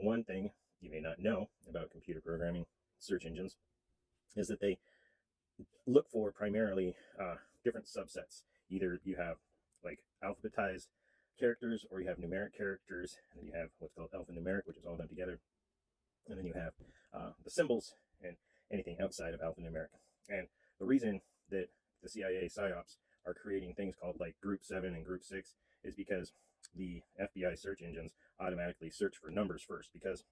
one thing you may not know about computer programming search engines is that they look for primarily different subsets. Either you have like alphabetized characters, or you have numeric characters, and then you have what's called alphanumeric, which is all done together, and then you have the symbols and anything outside of alphanumeric. And the reason that the CIA psyops are creating things called like Group 7 and Group 6 is because the FBI search engines automatically search for numbers first, because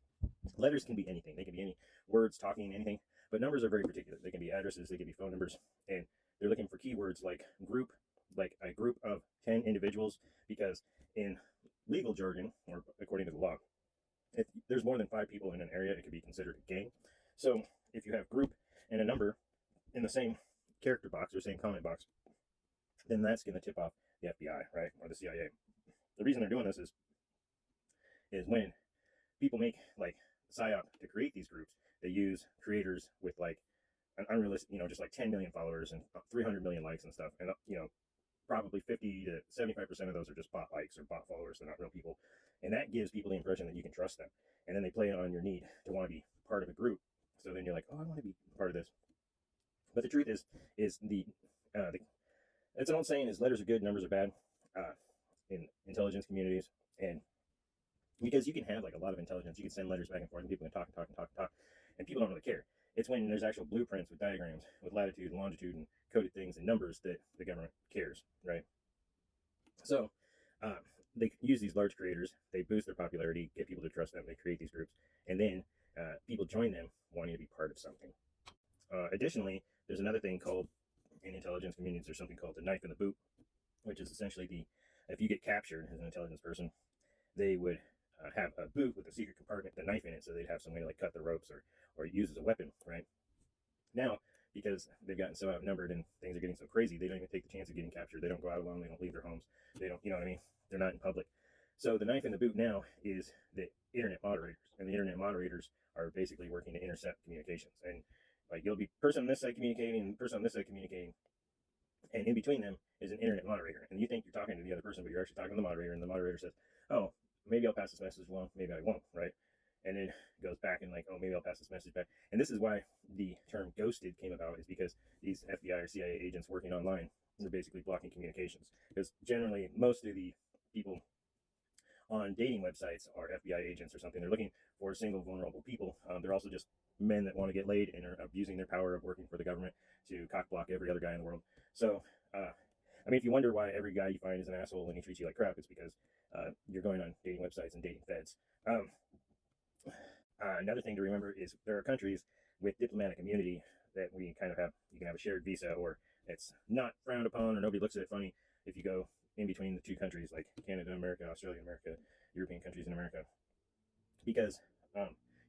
letters can be anything. They can be any words, talking, anything, but numbers are very particular. They can be addresses, they can be phone numbers, and they're looking for keywords like group, like a group of 10 individuals, because in legal jargon, or according to the law, if there's more than 5 people in an area, it could be considered a gang. So if you have group and a number in the same character box or same comment box, then that's going to tip off the FBI, right, or the CIA. The reason they're doing this is when people make like psyop to create these groups, they use creators with like an unrealistic, just like 10 million followers and 300 million likes and stuff, and probably 50 to 75% of those are just bot likes or bot followers. They're not real people, and that gives people the impression that you can trust them, and then they play on your need to want to be part of a group. So then you're like, oh, I want to be part of this. But the truth is it's an old saying: is letters are good, numbers are bad, in intelligence communities. And because you can have like a lot of intelligence, you can send letters back and forth, and people can talk and talk and talk and talk, and people don't really care. It's when there's actual blueprints with diagrams, with latitude and longitude and coded things and numbers, that the government cares, right? So they use these large creators, they boost their popularity, get people to trust them, they create these groups, and then people join them wanting to be part of something. Additionally, there's another thing called, in intelligence communities, there's something called the knife in the boot, which is essentially if you get captured as an intelligence person, they would have a boot with a secret compartment, the knife in it, so they'd have some way to like cut the ropes or use as a weapon, right? Now, because they've gotten so outnumbered and things are getting so crazy, they don't even take the chance of getting captured. They don't go out alone. They don't leave their homes. They don't, what I mean? They're not in public. So the knife in the boot now is the internet moderators, and the internet moderators are basically working to intercept communications. And like you'll be person on this side communicating and person on this side communicating, and in between them is an internet moderator. And you think you're talking to the other person, but you're actually talking to the moderator, and the moderator says, oh, maybe I'll pass this message along, maybe I won't, right? And then goes back and like, oh, maybe I'll pass this message back. And this is why the term ghosted came about, is because these FBI or CIA agents working online are basically blocking communications. Because generally, most of the people on dating websites are FBI agents or something. They're looking for single, vulnerable people. They're also just men that want to get laid and are abusing their power of working for the government to cock block every other guy in the world. So, I mean, if you wonder why every guy you find is an asshole and he treats you like crap, it's because you're going on dating websites and dating feds. Another thing to remember is there are countries with diplomatic immunity that we kind of have. You can have a shared visa, or it's not frowned upon, or nobody looks at it funny if you go in between the two countries, like Canada, America, Australia, America, European countries in America, because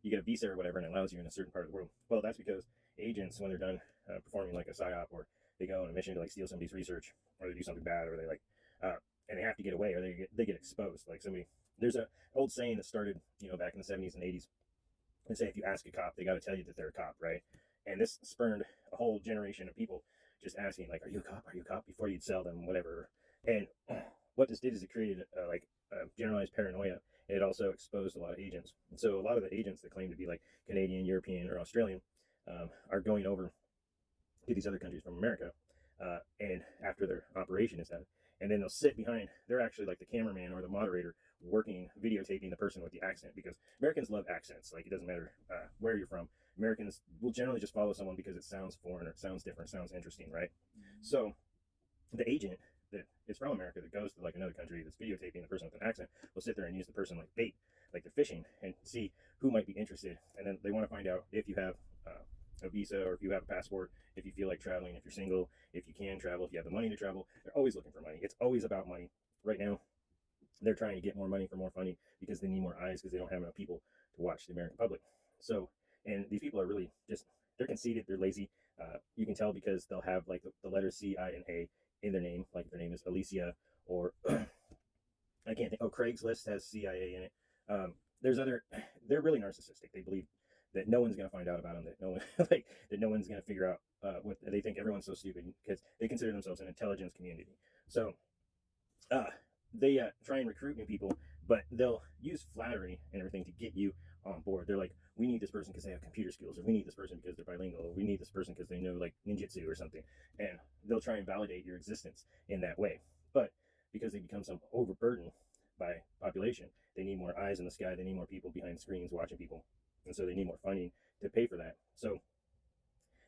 you get a visa or whatever, and it allows you in a certain part of the world. Well, that's because agents, when they're done performing like a psyop, or they go on a mission to like steal somebody's research, or they do something bad, or they like and they have to get away, or they get exposed. Like there's a old saying that started back in the 70s and 80s. They say if you ask a cop, they got to tell you that they're a cop, right? And this spurned a whole generation of people just asking, like, are you a cop? Are you a cop? Before you'd sell them, whatever. And what this did is it created like a generalized paranoia. And it also exposed a lot of agents. And so a lot of the agents that claim to be like Canadian, European, or Australian are going over to these other countries from America. And after their operation is done, and then they'll sit behind, they're actually like the cameraman or the moderator working, videotaping the person with the accent, because Americans love accents. Like, it doesn't matter where you're from. Americans will generally just follow someone because it sounds foreign, or it sounds different, sounds interesting, right? So the agent that is from America that goes to like another country that's videotaping the person with an accent will sit there and use the person like bait, like they're fishing, and see who might be interested. And then they want to find out if you have a visa, or if you have a passport, if you feel like traveling, if you're single, if you can travel, if you have the money to travel. They're always looking for money. It's always about money. Right now, they're trying to get more money for more money because they need more eyes, because they don't have enough people to watch the American public. So, and these people are really they're conceited, they're lazy. You can tell because they'll have like the letters C, I, and A in their name, like their name is Alicia, or I can't think. Oh, Craigslist has CIA in it. They're really narcissistic. They believe that no one's going to find out about them, that no one that no one's going to figure out what they think. Everyone's so stupid because they consider themselves an intelligence community. So they try and recruit new people, but they'll use flattery and everything to get you or they're like, we need this person because they have computer skills, or we need this person because they're bilingual, or we need this person because they know like ninjutsu or something, and they'll try and validate your existence in that way. But because they become so overburdened by population, they need more eyes in the sky, they need more people behind screens watching people, and so they need more funding to pay for that. So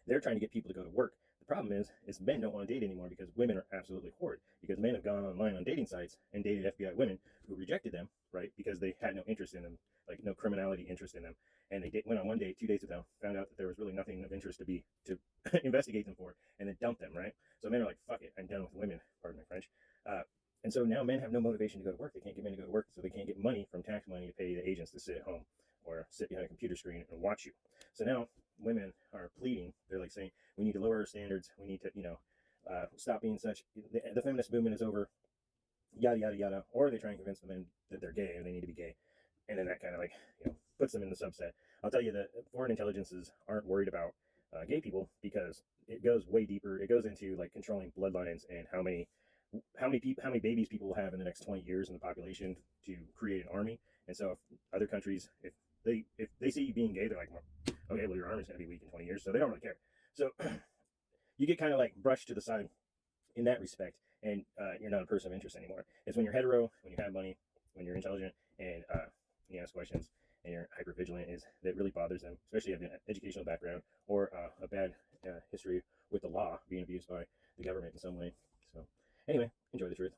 they're trying to get people to go to work. The problem is men don't want to date anymore because women are absolutely horrid. Because men have gone online on dating sites and dated FBI women who rejected them, right? Because they had no interest in them, like no criminality interest in them, and they went on one date, 2 days with them, found out that there was really nothing of interest to investigate them for, and then dumped them, right? So men are like, fuck it, I'm done with women. Pardon my French. And so now men have no motivation to go to work. They can't get men to go to work, so they can't get money from tax money to pay the agents to sit at home or sit behind a computer screen and watch you. So now women are pleading. They're like saying, we need to lower our standards. We need to, stop being such. The feminist movement is over. Yada yada yada. Or they try and convince the men that they're gay and they need to be gay, and then that kind of like puts them in the subset. I'll tell you that foreign intelligences aren't worried about gay people because it goes way deeper. It goes into like controlling bloodlines and how many babies people will have in the next 20 years in the population to create an army. And so if other countries, if they see you being gay, they're like, well, okay, well, your army's going to be weak in 20 years, so they don't really care. So you get kind of like brushed to the side in that respect, and you're not a person of interest anymore. It's when you're hetero, when you have money, when you're intelligent, and you ask questions, and you're hyper vigilant, is that really bothers them, especially if you have an educational background or a bad history with the law being abused by the government in some way. So anyway, enjoy the truth.